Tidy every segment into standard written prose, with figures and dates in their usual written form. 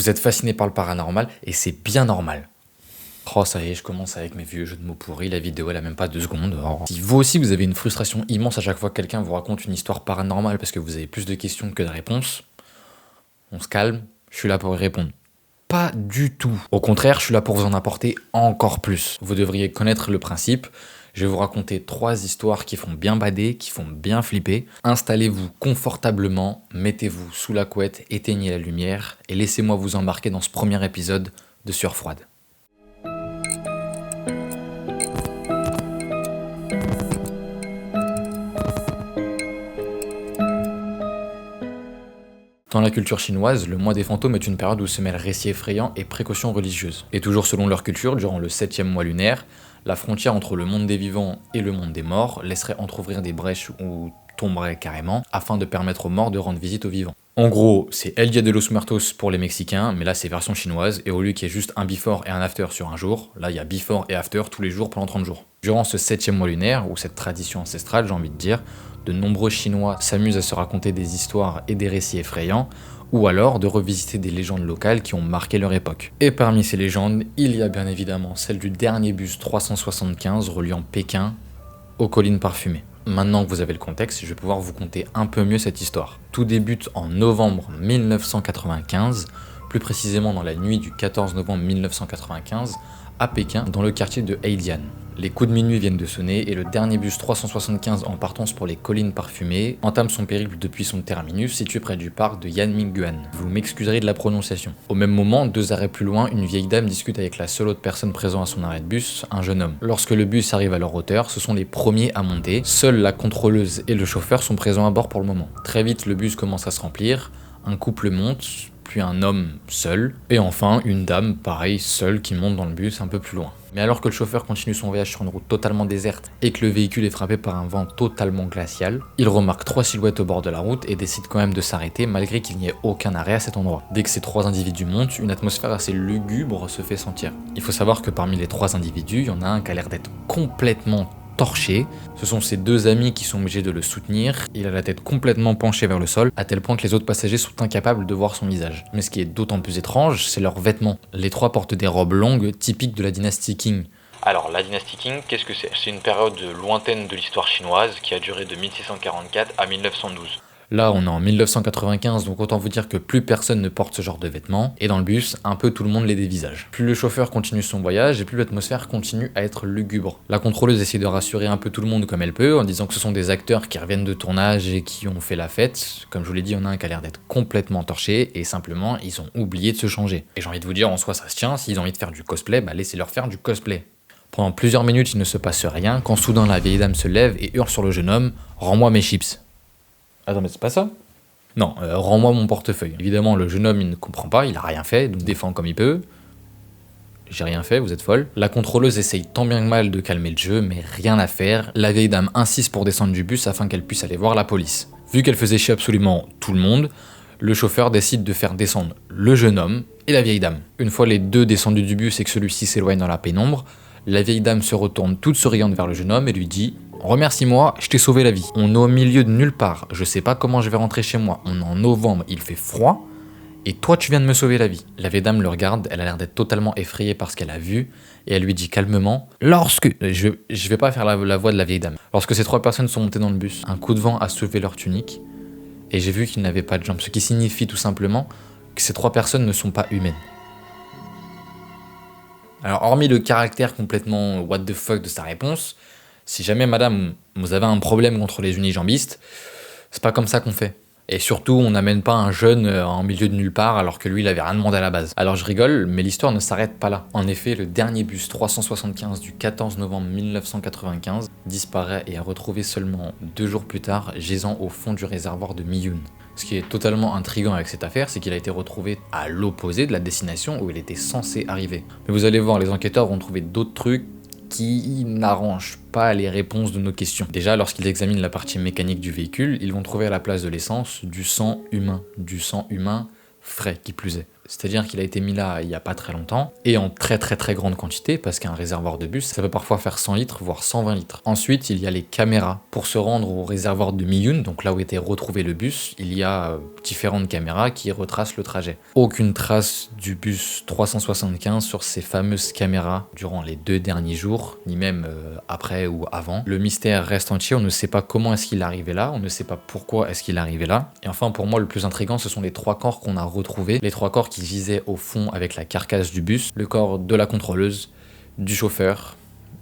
Vous êtes fasciné par le paranormal et c'est bien normal. Oh ça y est, je commence avec mes vieux jeux de mots pourris, la vidéo elle a même pas 2 secondes. Oh. Si vous aussi vous avez une frustration immense à chaque fois que quelqu'un vous raconte une histoire paranormale parce que vous avez plus de questions que de réponses, on se calme, je suis là pour y répondre. Pas du tout. Au contraire, je suis là pour vous en apporter encore plus. Vous devriez connaître le principe. Je vais vous raconter 3 histoires qui font bien bader, qui font bien flipper. Installez-vous confortablement, mettez-vous sous la couette, éteignez la lumière et laissez-moi vous embarquer dans ce premier épisode de Sueur froide. Dans la culture chinoise, le mois des fantômes est une période où se mêlent récits effrayants et précautions religieuses. Et toujours selon leur culture, durant le 7e mois lunaire, la frontière entre le monde des vivants et le monde des morts laisserait entrouvrir des brèches ou tomberait carrément, afin de permettre aux morts de rendre visite aux vivants. En gros, c'est El Dia de los Muertos pour les Mexicains, mais là c'est version chinoise, et au lieu qu'il y ait juste un before et un after sur un jour, là il y a before et after tous les jours pendant 30 jours. Durant ce 7e mois lunaire, ou cette tradition ancestrale j'ai envie de dire, de nombreux Chinois s'amusent à se raconter des histoires et des récits effrayants, ou alors de revisiter des légendes locales qui ont marqué leur époque. Et parmi ces légendes, il y a bien évidemment celle du dernier bus 375 reliant Pékin aux collines parfumées. Maintenant que vous avez le contexte, je vais pouvoir vous conter un peu mieux cette histoire. Tout débute en novembre 1995, plus précisément dans la nuit du 14 novembre 1995, à Pékin, dans le quartier de Heidian. Les coups de minuit viennent de sonner et le dernier bus 375 en partance pour les collines parfumées entame son périple depuis son terminus situé près du parc de Yanminguan. Vous m'excuserez de la prononciation. Au même moment, 2 arrêts plus loin, une vieille dame discute avec la seule autre personne présente à son arrêt de bus, un jeune homme. Lorsque le bus arrive à leur hauteur, ce sont les premiers à monter. Seule la contrôleuse et le chauffeur sont présents à bord pour le moment. Très vite, le bus commence à se remplir, un couple monte, puis un homme seul, et enfin une dame, pareil, seule, qui monte dans le bus un peu plus loin. Mais alors que le chauffeur continue son voyage sur une route totalement déserte et que le véhicule est frappé par un vent totalement glacial, il remarque 3 silhouettes au bord de la route et décide quand même de s'arrêter malgré qu'il n'y ait aucun arrêt à cet endroit. Dès que ces 3 individus montent, une atmosphère assez lugubre se fait sentir. Il faut savoir que parmi les 3 individus, il y en a un qui a l'air d'être complètement torché. Ce sont ses 2 amis qui sont obligés de le soutenir. Il a la tête complètement penchée vers le sol, à tel point que les autres passagers sont incapables de voir son visage. Mais ce qui est d'autant plus étrange, c'est leurs vêtements. Les 3 portent des robes longues, typiques de la dynastie Qing. Alors, la dynastie Qing, qu'est-ce que c'est? C'est une période lointaine de l'histoire chinoise qui a duré de 1644 à 1912. Là, on est en 1995, donc autant vous dire que plus personne ne porte ce genre de vêtements, et dans le bus, un peu tout le monde les dévisage. Plus le chauffeur continue son voyage, et plus l'atmosphère continue à être lugubre. La contrôleuse essaie de rassurer un peu tout le monde comme elle peut, en disant que ce sont des acteurs qui reviennent de tournage et qui ont fait la fête. Comme je vous l'ai dit, il y en a un qui a l'air d'être complètement torché, et simplement, ils ont oublié de se changer. Et j'ai envie de vous dire, en soi ça se tient, s'ils ont envie de faire du cosplay, bah laissez-leur faire du cosplay. Pendant plusieurs minutes, il ne se passe rien, quand soudain la vieille dame se lève et hurle sur le jeune homme « Rends-moi mes chips ». Attends, mais c'est pas ça? Non, rends-moi mon portefeuille. Évidemment, le jeune homme, il ne comprend pas, il a rien fait, donc défend comme il peut. J'ai rien fait, vous êtes folle. La contrôleuse essaye tant bien que mal de calmer le jeu, mais rien à faire. La vieille dame insiste pour descendre du bus afin qu'elle puisse aller voir la police. Vu qu'elle faisait chier absolument tout le monde, le chauffeur décide de faire descendre le jeune homme et la vieille dame. Une fois les 2 descendus du bus et que celui-ci s'éloigne dans la pénombre, la vieille dame se retourne toute souriante vers le jeune homme et lui dit « Remercie-moi, je t'ai sauvé la vie. On est au milieu de nulle part, je sais pas comment je vais rentrer chez moi. On est en novembre, il fait froid, et toi tu viens de me sauver la vie. » La vieille dame le regarde, elle a l'air d'être totalement effrayée par ce qu'elle a vu, et elle lui dit calmement « Lorsque... » Je vais pas faire la voix de la vieille dame. Lorsque ces 3 personnes sont montées dans le bus, un coup de vent a soulevé leur tunique, et j'ai vu qu'ils n'avaient pas de jambes, ce qui signifie tout simplement que ces 3 personnes ne sont pas humaines. Alors, hormis le caractère complètement what the fuck de sa réponse, si jamais madame, vous avez un problème contre les unijambistes, c'est pas comme ça qu'on fait. Et surtout, on n'amène pas un jeune en milieu de nulle part alors que lui, il avait rien demandé à la base. Alors je rigole, mais l'histoire ne s'arrête pas là. En effet, le dernier bus 375 du 14 novembre 1995 disparaît et est retrouvé seulement 2 jours plus tard, gisant au fond du réservoir de Miyun. Ce qui est totalement intriguant avec cette affaire, c'est qu'il a été retrouvé à l'opposé de la destination où il était censé arriver. Mais vous allez voir, les enquêteurs vont trouver d'autres trucs qui n'arrangent pas les réponses de nos questions. Déjà, lorsqu'ils examinent la partie mécanique du véhicule, ils vont trouver à la place de l'essence du sang humain frais qui plus est. c'est-à-dire qu'il a été mis là il n'y a pas très longtemps, et en très grande quantité, parce qu'un réservoir de bus, ça peut parfois faire 100 litres, voire 120 litres. Ensuite, il y a les caméras. Pour se rendre au réservoir de Miyun, donc là où était retrouvé le bus, il y a différentes caméras qui retracent le trajet. Aucune trace du bus 375 sur ces fameuses caméras durant les 2 derniers jours, ni même après ou avant. Le mystère reste entier, on ne sait pas comment est-ce qu'il est arrivé là, on ne sait pas pourquoi est-ce qu'il est arrivé là. Et enfin, pour moi, le plus intriguant, ce sont les 3 corps qu'on a retrouvés. Les 3 corps qui gisaient au fond avec la carcasse du bus. Le corps de la contrôleuse, du chauffeur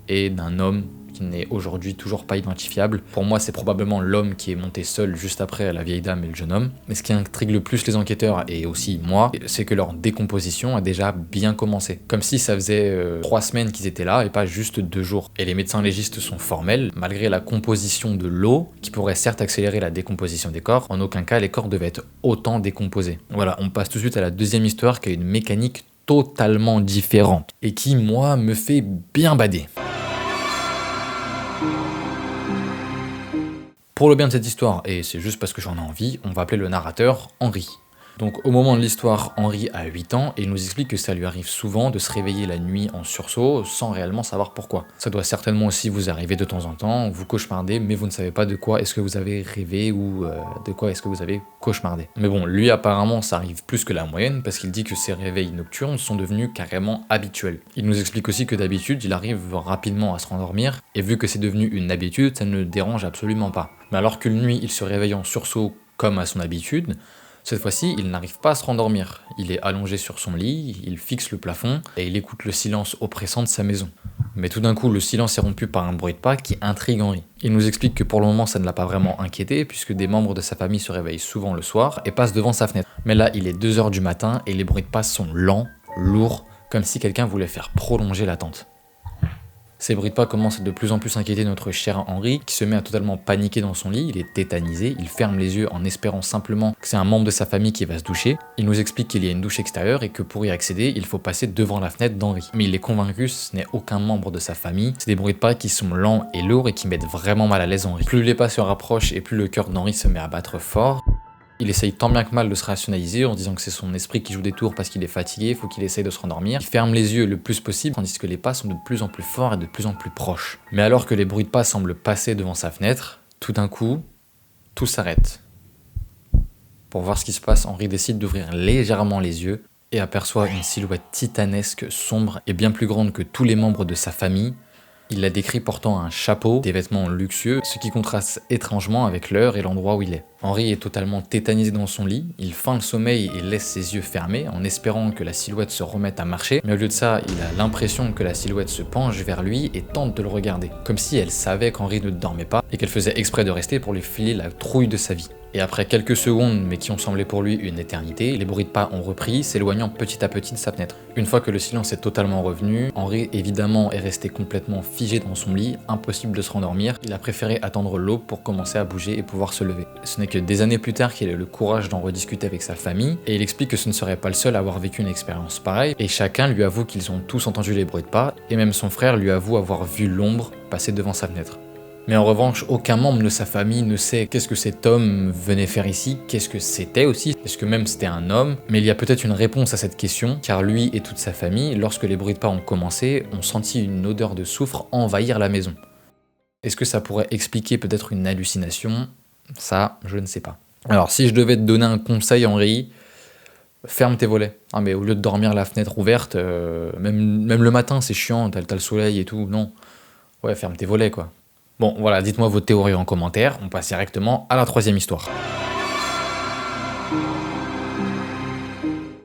et d'un homme qui n'est aujourd'hui toujours pas identifiable. Pour moi, c'est probablement l'homme qui est monté seul juste après la vieille dame et le jeune homme. Mais ce qui intrigue le plus les enquêteurs, et aussi moi, c'est que leur décomposition a déjà bien commencé. Comme si ça faisait 3 semaines qu'ils étaient là et pas juste 2 jours. Et les médecins légistes sont formels, malgré la composition de l'eau, qui pourrait certes accélérer la décomposition des corps, en aucun cas les corps devaient être autant décomposés. Voilà, on passe tout de suite à la deuxième histoire qui a une mécanique totalement différente et qui, moi, me fait bien bader. Pour le bien de cette histoire, et c'est juste parce que j'en ai envie, on va appeler le narrateur Henri. Donc au moment de l'histoire, Henri a 8 ans et il nous explique que ça lui arrive souvent de se réveiller la nuit en sursaut sans réellement savoir pourquoi. Ça doit certainement aussi vous arriver de temps en temps, vous cauchemardez mais vous ne savez pas de quoi est-ce que vous avez rêvé ou de quoi est-ce que vous avez cauchemardé. Mais bon, lui apparemment ça arrive plus que la moyenne parce qu'il dit que ses réveils nocturnes sont devenus carrément habituels. Il nous explique aussi que d'habitude il arrive rapidement à se rendormir et vu que c'est devenu une habitude, ça ne le dérange absolument pas. Mais alors qu'une nuit il se réveille en sursaut comme à son habitude, cette fois-ci, il n'arrive pas à se rendormir. Il est allongé sur son lit, il fixe le plafond et il écoute le silence oppressant de sa maison. Mais tout d'un coup, le silence est rompu par un bruit de pas qui intrigue Henri. Il nous explique que pour le moment, ça ne l'a pas vraiment inquiété puisque des membres de sa famille se réveillent souvent le soir et passent devant sa fenêtre. Mais là, il est 2h du matin et les bruits de pas sont lents, lourds, comme si quelqu'un voulait faire prolonger l'attente. Ces bruits de pas commencent de plus en plus inquiéter notre cher Henri, qui se met à totalement paniquer dans son lit, il est tétanisé, il ferme les yeux en espérant simplement que c'est un membre de sa famille qui va se doucher. Il nous explique qu'il y a une douche extérieure et que pour y accéder, il faut passer devant la fenêtre d'Henri. Mais il est convaincu, ce n'est aucun membre de sa famille, c'est des bruits de pas qui sont lents et lourds et qui mettent vraiment mal à l'aise Henri. Plus les pas se rapprochent et plus le cœur d'Henri se met à battre fort. Il essaye tant bien que mal de se rationaliser en disant que c'est son esprit qui joue des tours parce qu'il est fatigué, faut qu'il essaye de se rendormir. Il ferme les yeux le plus possible tandis que les pas sont de plus en plus forts et de plus en plus proches. Mais alors que les bruits de pas semblent passer devant sa fenêtre, tout d'un coup, tout s'arrête. Pour voir ce qui se passe, Henri décide d'ouvrir légèrement les yeux et aperçoit une silhouette titanesque, sombre et bien plus grande que tous les membres de sa famille. Il la décrit portant un chapeau, des vêtements luxueux, ce qui contraste étrangement avec l'heure et l'endroit où il est. Henri est totalement tétanisé dans son lit, il feint le sommeil et laisse ses yeux fermés en espérant que la silhouette se remette à marcher, mais au lieu de ça, il a l'impression que la silhouette se penche vers lui et tente de le regarder, comme si elle savait qu'Henri ne dormait pas et qu'elle faisait exprès de rester pour lui filer la trouille de sa vie. Et après quelques secondes, mais qui ont semblé pour lui une éternité, les bruits de pas ont repris, s'éloignant petit à petit de sa fenêtre. Une fois que le silence est totalement revenu, Henri évidemment est resté complètement figé dans son lit, impossible de se rendormir. Il a préféré attendre l'aube pour commencer à bouger et pouvoir se lever. Ce n'est que des années plus tard qu'il a eu le courage d'en rediscuter avec sa famille, et il explique que ce ne serait pas le seul à avoir vécu une expérience pareille, et chacun lui avoue qu'ils ont tous entendu les bruits de pas, et même son frère lui avoue avoir vu l'ombre passer devant sa fenêtre. Mais en revanche, aucun membre de sa famille ne sait qu'est-ce que cet homme venait faire ici, qu'est-ce que c'était aussi, est-ce que même c'était un homme. Mais il y a peut-être une réponse à cette question, car lui et toute sa famille, lorsque les bruits de pas ont commencé, ont senti une odeur de soufre envahir la maison. Est-ce que ça pourrait expliquer peut-être une hallucination ? Ça, je ne sais pas. Alors si je devais te donner un conseil, Henri, ferme tes volets. Ah mais au lieu de dormir la fenêtre ouverte, même le matin c'est chiant, t'as le soleil et tout, non. Ouais, ferme tes volets quoi. Bon, voilà, dites-moi vos théories en commentaire, on passe directement à la troisième histoire.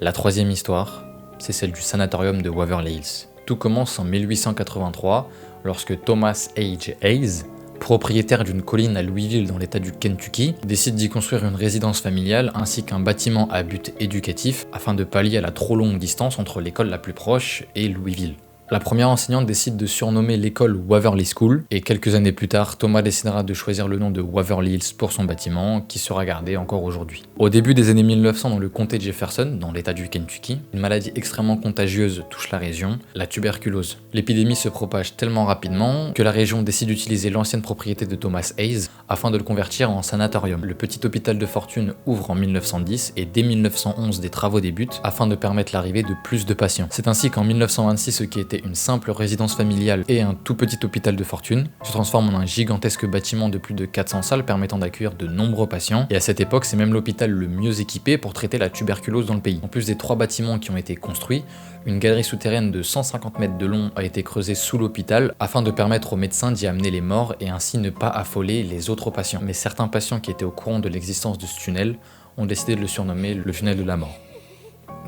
La troisième histoire, c'est celle du sanatorium de Waverly Hills. Tout commence en 1883, lorsque Thomas H. Hayes, propriétaire d'une colline à Louisville dans l'état du Kentucky, décide d'y construire une résidence familiale ainsi qu'un bâtiment à but éducatif afin de pallier à la trop longue distance entre l'école la plus proche et Louisville. La première enseignante décide de surnommer l'école Waverly School, et quelques années plus tard, Thomas décidera de choisir le nom de Waverly Hills pour son bâtiment, qui sera gardé encore aujourd'hui. Au début des années 1900, dans le comté de Jefferson, dans l'état du Kentucky, une maladie extrêmement contagieuse touche la région, la tuberculose. L'épidémie se propage tellement rapidement que la région décide d'utiliser l'ancienne propriété de Thomas Hayes afin de le convertir en sanatorium. Le petit hôpital de fortune ouvre en 1910 et dès 1911 des travaux débutent afin de permettre l'arrivée de plus de patients. C'est ainsi qu'en 1926, ce qui était une simple résidence familiale et un tout petit hôpital de fortune se transforme en un gigantesque bâtiment de plus de 400 salles permettant d'accueillir de nombreux patients, et à cette époque c'est même l'hôpital le mieux équipé pour traiter la tuberculose dans le pays. En plus des 3 bâtiments qui ont été construits, une galerie souterraine de 150 mètres de long a été creusée sous l'hôpital afin de permettre aux médecins d'y amener les morts et ainsi ne pas affoler les autres patients. Mais certains patients qui étaient au courant de l'existence de ce tunnel ont décidé de le surnommer le tunnel de la mort.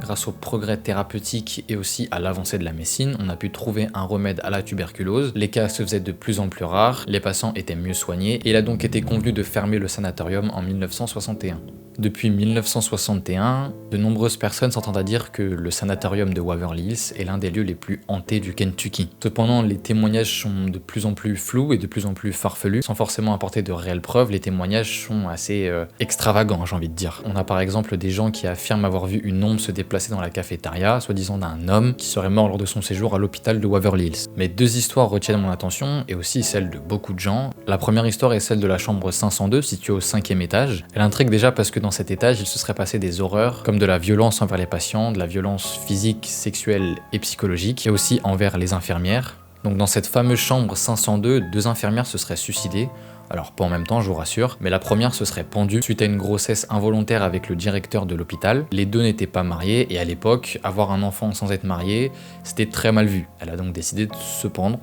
Grâce au progrès thérapeutique et aussi à l'avancée de la médecine, on a pu trouver un remède à la tuberculose, les cas se faisaient de plus en plus rares, les patients étaient mieux soignés et il a donc été convenu de fermer le sanatorium en 1961. Depuis 1961, de nombreuses personnes s'entendent à dire que le sanatorium de Waverly Hills est l'un des lieux les plus hantés du Kentucky. Cependant, les témoignages sont de plus en plus flous et de plus en plus farfelus. Sans forcément apporter de réelles preuves, les témoignages sont assez extravagants, j'ai envie de dire. On a par exemple des gens qui affirment avoir vu une ombre se déplacer dans la cafétéria, soi-disant d'un homme qui serait mort lors de son séjour à l'hôpital de Waverly Hills. Mais 2 histoires retiennent mon attention, et aussi celle de beaucoup de gens. La première histoire est celle de la chambre 502, située au 5e étage. Elle intrigue déjà parce que dans cet étage, il se serait passé des horreurs, comme de la violence envers les patients, de la violence physique, sexuelle et psychologique, et aussi envers les infirmières. Donc dans cette fameuse chambre 502, 2 infirmières se seraient suicidées. Alors pas en même temps, je vous rassure, mais la première se serait pendue suite à une grossesse involontaire avec le directeur de l'hôpital. Les 2 n'étaient pas mariés, et à l'époque, avoir un enfant sans être marié, c'était très mal vu. Elle a donc décidé de se pendre.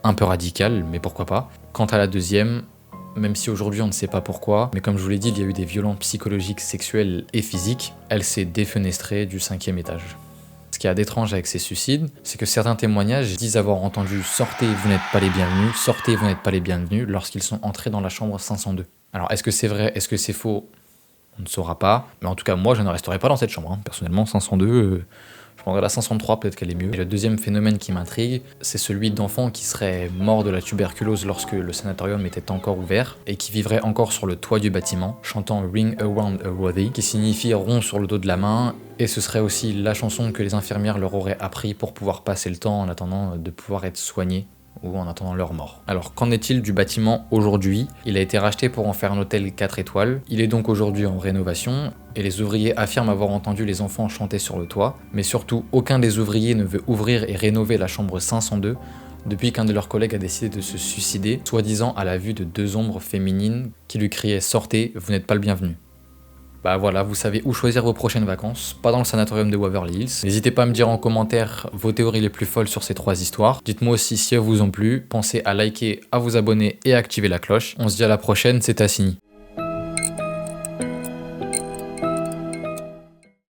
Un peu radical, mais pourquoi pas. Quant à la deuxième, même si aujourd'hui on ne sait pas pourquoi, mais comme je vous l'ai dit, il y a eu des violences psychologiques, sexuelles et physiques, elle s'est défenestrée du 5e étage. Ce qu'il y a d'étrange avec ces suicides, c'est que certains témoignages disent avoir entendu « sortez, vous n'êtes pas les bienvenus, sortez, vous n'êtes pas les bienvenus » lorsqu'ils sont entrés dans la chambre 502. Alors est-ce que c'est vrai, est-ce que c'est faux? On ne saura pas, mais en tout cas moi je ne resterai pas dans cette chambre, hein. Personnellement 502... je prendrais la 503, peut-être qu'elle est mieux. Et le deuxième phénomène qui m'intrigue, c'est celui d'enfants qui seraient morts de la tuberculose lorsque le sanatorium était encore ouvert et qui vivraient encore sur le toit du bâtiment, chantant Ring Around a Rosy, qui signifie rond sur le dos de la main, et ce serait aussi la chanson que les infirmières leur auraient appris pour pouvoir passer le temps en attendant de pouvoir être soignés ou en attendant leur mort. Alors qu'en est-il du bâtiment aujourd'hui? Il a été racheté pour en faire un hôtel 4 étoiles, il est donc aujourd'hui en rénovation, et les ouvriers affirment avoir entendu les enfants chanter sur le toit, mais surtout aucun des ouvriers ne veut ouvrir et rénover la chambre 502 depuis qu'un de leurs collègues a décidé de se suicider, soi-disant à la vue de 2 ombres féminines qui lui criaient « Sortez, vous n'êtes pas le bienvenu ». Bah voilà, vous savez où choisir vos prochaines vacances, pas dans le sanatorium de Waverly Hills. N'hésitez pas à me dire en commentaire vos théories les plus folles sur ces 3 histoires. Dites-moi aussi si elles vous ont plu, pensez à liker, à vous abonner et à activer la cloche. On se dit à la prochaine, c'était Assini.